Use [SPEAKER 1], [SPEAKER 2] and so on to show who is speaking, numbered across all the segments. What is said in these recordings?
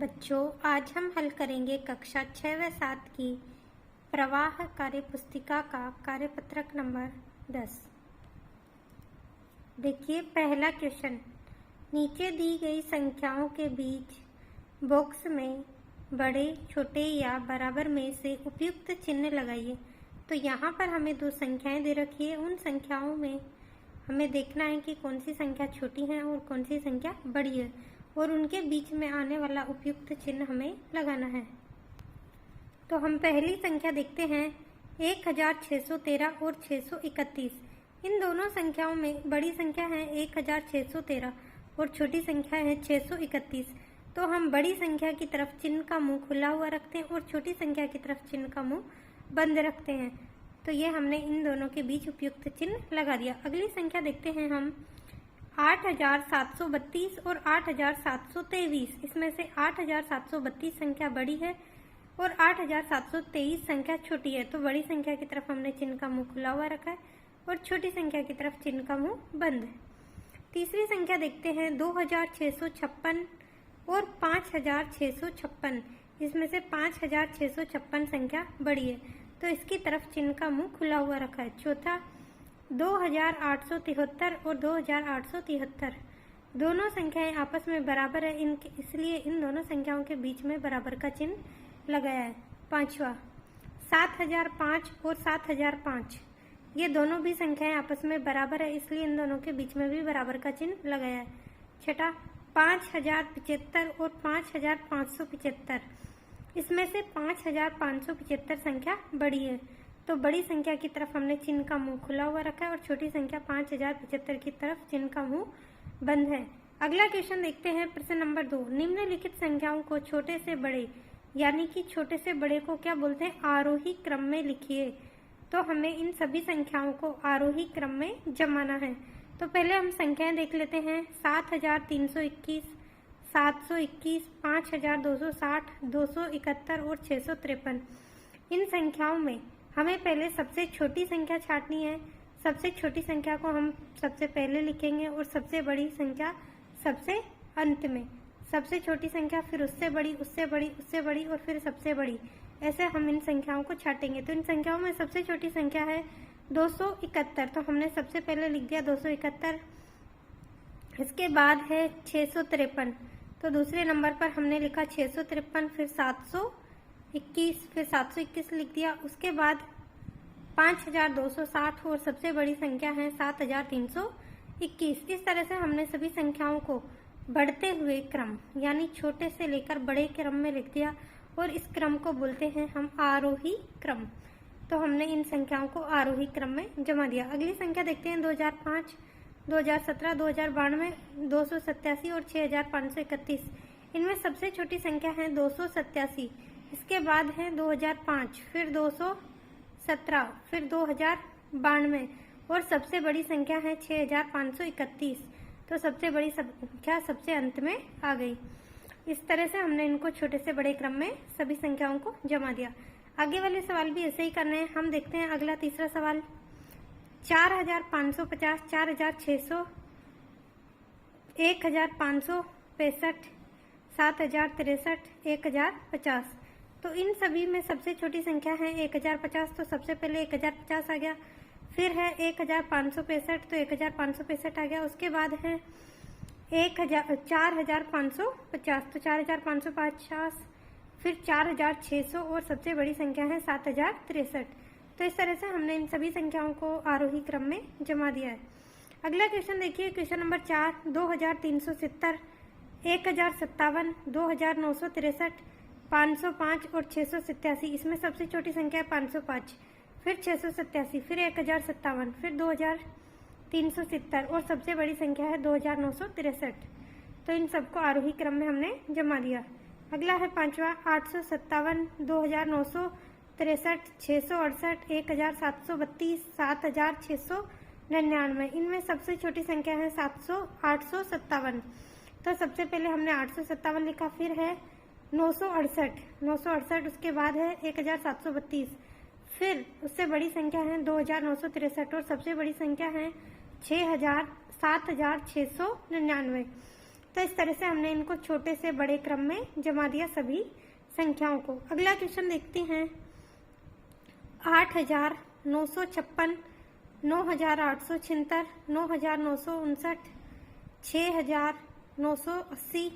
[SPEAKER 1] बच्चों, आज हम हल करेंगे कक्षा 6 व 7 की प्रवाह कार्य पुस्तिका का कार्यपत्रक नंबर 10। देखिए, पहला क्वेश्चन, नीचे दी गई संख्याओं के बीच बॉक्स में बड़े, छोटे या बराबर में से उपयुक्त चिन्ह लगाइए। तो यहाँ पर हमें दो संख्याएं दे रखी है। उन संख्याओं में हमें देखना है कि कौन सी संख्या छोटी है और कौन सी संख्या बड़ी है, और उनके बीच में आने वाला उपयुक्त चिन्ह हमें लगाना है। तो हम पहली संख्या देखते हैं, 1613 और 631। इन दोनों संख्याओं में बड़ी संख्या है 1613 और छोटी संख्या है 631। तो हम बड़ी संख्या की तरफ चिन्ह का मुंह खुला हुआ रखते हैं और छोटी संख्या की तरफ चिन्ह का मुंह बंद रखते हैं। तो ये हमने इन दोनों के बीच उपयुक्त चिन्ह लगा दिया। अगली संख्या देखते हैं हम, 8732 और 8723। इसमें से 8732 संख्या बड़ी है और 8723 संख्या छोटी है। तो बड़ी संख्या की तरफ हमने चिन्ह का मुंह खुला हुआ रखा है और छोटी संख्या की तरफ चिन्ह का मुंह बंद है। तीसरी संख्या देखते हैं, 2656 और 5656। इसमें से 5656 संख्या बड़ी है, तो इसकी तरफ चिन्ह का मुंह खुला हुआ रखा है। चौथा, 2873 और 2873। दोनों संख्याएं आपस में बराबर है, इसलिए इन दोनों संख्याओं के बीच में बराबर का चिन्ह लगाया है। पांचवा, 7005 और 7005। ये दोनों भी संख्याएं आपस में बराबर है, इसलिए इन दोनों के बीच में भी बराबर का चिन्ह लगाया है। छठा, 5075 और 5575। इसमें से 5575 संख्या बड़ी है, तो बड़ी संख्या की तरफ हमने चिन्ह का मुंह खुला हुआ रखा है और छोटी संख्या 5075 की तरफ चिन्ह का मुंह बंद है। अगला क्वेश्चन देखते हैं, प्रश्न नंबर 2। निम्नलिखित संख्याओं को छोटे से बड़े यानी कि छोटे से बड़े को क्या बोलते हैं, आरोही क्रम में लिखिए। तो हमें इन सभी संख्याओं को आरोही क्रम में जमाना है। तो पहले हम संख्याएं देख लेते हैं, 7321, 721, 5260, 271 और 653। इन संख्याओं में हमें पहले सबसे छोटी संख्या छांटनी है। सबसे छोटी संख्या को हम सबसे पहले लिखेंगे और सबसे बड़ी संख्या सबसे अंत में। सबसे छोटी संख्या, फिर उससे बड़ी, उससे बड़ी, उससे बड़ी और फिर सबसे बड़ी। ऐसे हम इन संख्याओं को छांटेंगे। तो इन संख्याओं में सबसे छोटी संख्या है 271, तो हमने सबसे पहले लिख दिया 271। इसके बाद है 653, तो दूसरे नंबर पर हमने लिखा 653, फिर 721, फिर 721 लिख दिया। उसके बाद 5260 और सबसे बड़ी संख्या है 7321। इस तरह से हमने सभी संख्याओं को बढ़ते हुए क्रम यानी छोटे से लेकर बड़े क्रम में लिख दिया, और इस क्रम को बोलते हैं हम आरोही क्रम। तो हमने इन संख्याओं को आरोही क्रम में जमा दिया। अगली संख्या देखते हैं, 2005, 2017, 2092, 287 और 6531। इनमें सबसे छोटी संख्या है 287। इसके बाद है 2005, फिर 217, फिर 2092 और सबसे बड़ी संख्या है 6531। तो सबसे बड़ी संख्या सबसे अंत में आ गई। इस तरह से हमने इनको छोटे से बड़े क्रम में सभी संख्याओं को जमा दिया। आगे वाले सवाल भी ऐसे ही करने हैं। हम देखते हैं अगला तीसरा सवाल, 4550, 4600, 1565, 7063, 1050। तो इन सभी में सबसे छोटी संख्या है 1050, तो सबसे पहले 1050 आ गया। फिर है 1565, तो 1565 आ गया। उसके बाद है 4550, तो 4550, फिर 4600 और सबसे बड़ी संख्या है 7063। तो इस तरह से हमने इन सभी संख्याओं को आरोही क्रम में जमा दिया है। अगला क्वेश्चन देखिए, क्वेश्चन नंबर 4, 2370, 1057, 2963, 505 और 687। इसमें सबसे छोटी संख्या है 505, फिर 687, फिर 1057, फिर 2370 और सबसे बड़ी संख्या है 2963। तो इन सबको आरोही क्रम में हमने जमा दिया। अगला है पांचवा, 857, 2963, 668, 1732, 7699। इनमें सबसे छोटी संख्या है 857। तो सबसे पहले हमने 857 लिखा, फिर है 968, उसके बाद है 1732, फिर उससे बड़ी संख्या है 2963 और सबसे बड़ी संख्या है 7699। तो इस तरह से हमने इनको छोटे से बड़े क्रम में जमा दिया सभी संख्याओं को। अगला क्वेश्चन देखते हैं। 8,956, 9,876, 9,959, 6,980,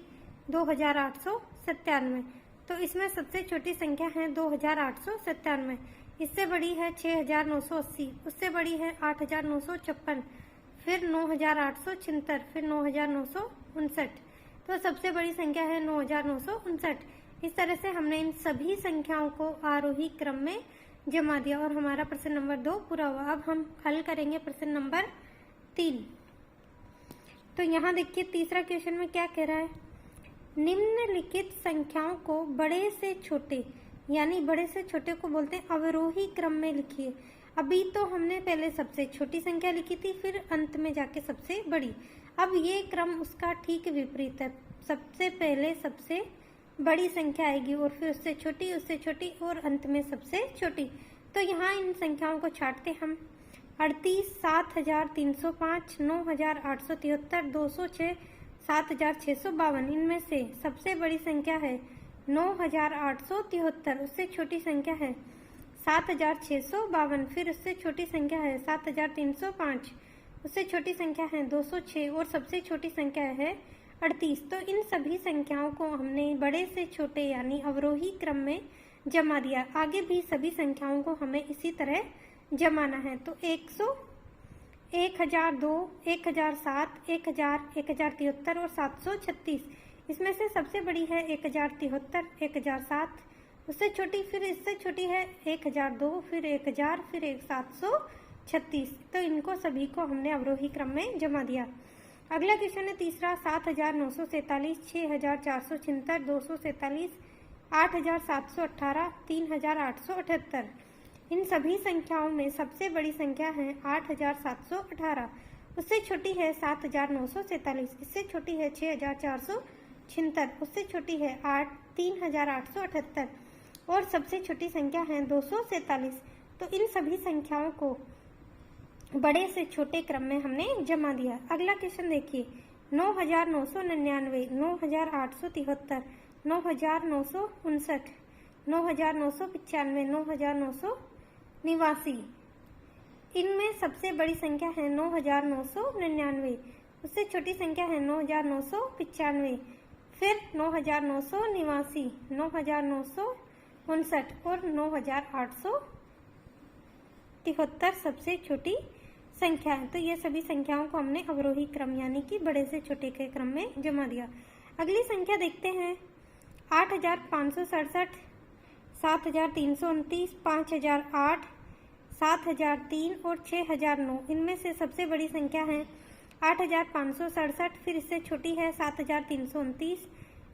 [SPEAKER 1] 2,897। तो इसमें सबसे छोटी संख्या है 2,897, इससे बड़ी है 6,980, उससे बड़ी है 8,956, फिर 9,876, फिर 9,959। तो सबसे बड़ी संख्या है 9,959। इस तरह से हमने इन सभी संख्याओं को आरोही क्रम में जमा दिया और हमारा प्रश्न नंबर 2 पूरा हुआ। अब हम हल करेंगे प्रश्न नंबर 3। तो यहाँ देखिए तीसरा क्वेश्चन में क्या कह रहा है। निम्नलिखित संख्याओं को बड़े से छोटे, यानी बड़े से छोटे को बोलते हैं अवरोही क्रम में लिखिए। अभी तो हमने पहले सबसे छोटी संख्या लिखी थी, फिर अंत में जाके सबसे बड़ी। अब ये क्रम उसका ठीक विपरीत है। सबसे पहले सबसे बड़ी संख्या आएगी और फिर उससे छोटी और अंत में सबसे छोटी। तो यहाँ इन संख्याओं को छांटते हम। 38, 7,305, 9,873, 206, 7,652। इनमें से सबसे बड़ी संख्या है 9,873, उससे छोटी संख्या है 7,652, फिर उससे छोटी संख्या है 7,305, उससे छोटी संख्या है 206 और सबसे छोटी संख्या है 38। तो इन सभी संख्याओं को हमने बड़े से छोटे यानी अवरोही क्रम में जमा दिया। आगे भी सभी संख्याओं को हमें इसी तरह जमाना है। तो 100, 1,002, 1,007, 1,000, 1,073 और 736। इसमें से सबसे बड़ी है 1,073, 1,007, उससे छोटी फिर इससे छोटी है 1,002, फिर 1,000, फिर 736। तो इनको सभी को हमने अवरोही क्रम में जमा दिया। अगला क्वेश्चन है तीसरा। 7,947, 6,476, 247, 8,718, 3,878। इन सभी संख्याओं में सबसे बड़ी संख्या है 8,718, उससे छोटी है 7,947, इससे छोटी है 6,476, उससे छोटी है 3,878 और सबसे छोटी संख्या है 247। तो इन सभी संख्याओं को बड़े से छोटे क्रम में हमने जमा दिया। अगला क्वेश्चन देखिए। 9,999, 9,873, 9,959, 9,995, 9,989। इनमें सबसे बड़ी संख्या है 9,999, उससे छोटी संख्या है 9,995, फिर 9,989, 9,959 और 9,873 सबसे छोटी संख्या है। तो ये सभी संख्याओं को हमने अवरोही क्रम यानी कि बड़े से छोटे के क्रम में जमा दिया। अगली संख्या देखते हैं। 8,567, 7,329, 5,008, 7,003 और 6,009। इनमें से सबसे बड़ी संख्या है 8,567, फिर इससे छोटी है 7,329,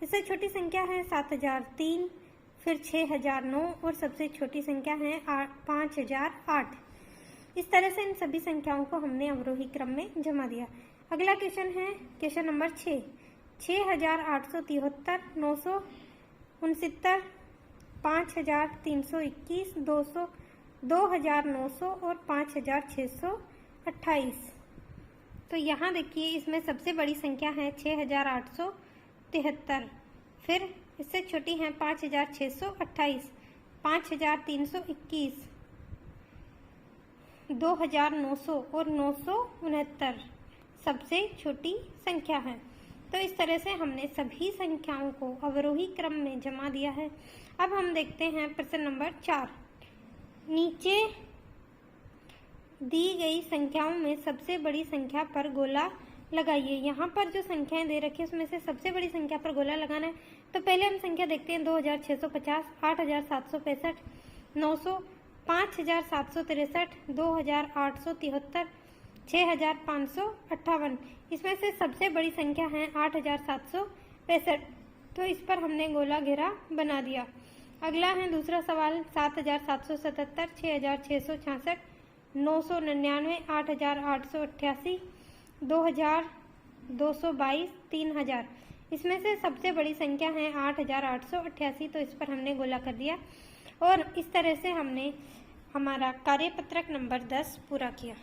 [SPEAKER 1] इससे छोटी संख्या है 7,003, फिर 6,009 और सबसे छोटी संख्या है 5,008। इस तरह से इन सभी संख्याओं को हमने अवरोही क्रम में जमा दिया। अगला क्वेश्चन है क्वेश्चन नंबर 6। 6,873, 969, 5,321, 200, 2,900 और 5,628। तो यहाँ देखिए इसमें सबसे बड़ी संख्या है 6,873, फिर इससे छोटी है 5,628, 5,321, 2,900 और 969 सबसे छोटी संख्या है। तो इस तरह से हमने सभी संख्याओं को अवरोही क्रम में जमा दिया है। अब हम देखते हैं प्रश्न नंबर 4। नीचे दी गई संख्याओं में सबसे बड़ी संख्या पर गोला लगाइए। यहाँ पर जो संख्याएं दे रखी है उसमें से सबसे बड़ी संख्या पर गोला लगाना है। तो पहले हम संख्या देखते हैं। 2,650, 8,765, 900, 5,763, 2,873, 6,558। इसमें से सबसे बड़ी संख्या है 8,765। तो इस पर हमने गोला घेरा बना दिया। अगला है दूसरा सवाल। 7,777, 6,666, 999, 8,888, 2,222, 3,000। इसमें से सबसे बड़ी संख्या है 8,888। तो इस पर हमने गोला कर दिया और इस तरह से हमने हमारा कार्यपत्रक नंबर 10 पूरा किया।